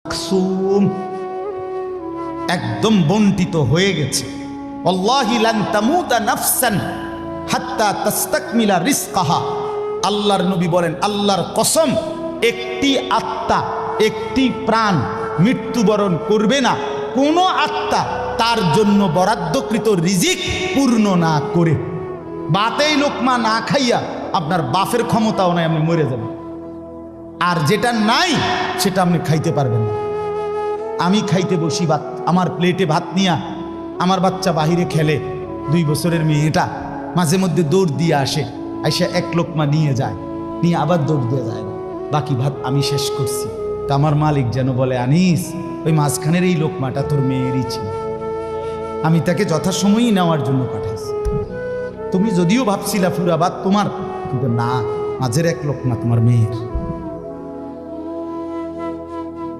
মাকসুম, একদম বন্টিত হয়ে গেছে। আল্লাহি লান তামুতা নাফসান হাত্তা তাস্তাকমিলা রিজকাহা। আল্লাহর নবী বলেন, আল্লাহর কসম, একটি আত্মা, একটি প্রাণ মৃত্যুবরণ করবে না কোনো আত্মা তার জন্য বরাদ্দকৃত রিজিক পূর্ণ না করে। বাতেই লোকমা না খাইয়া আপনার বাপের ক্ষমতাও নাই, আপনি মরে যাবেন। আর যেটা নাই সেটা আপনি খাইতে পারবেন না। আমি খাইতে বসি ভাত, আমার প্লেটে ভাত নিয়া আমার বাচ্চা বাহিরে খেলে, 2 বছরের মেয়েটা মাঝে মধ্যে দৌড় দিয়ে আসে, আইসা এক লোকমা নিয়ে যায়, নিয়ে আবার দৌড় দিয়ে যায়, বাকি ভাত আমি শেষ করছি। তা আমার মালিক যেন বলে, আনিস, ওই মাঝখানের এই লোকমাটা তোর মেয়েরই ছিল, আমি তাকে যথাসময়ই নেওয়ার জন্য পাঠাইছি। তুমি যদিও ভাবছিলা পুরা ভাত তোমার, কিন্তু না, মাঝের এক লোকমা তোমার মেয়ের।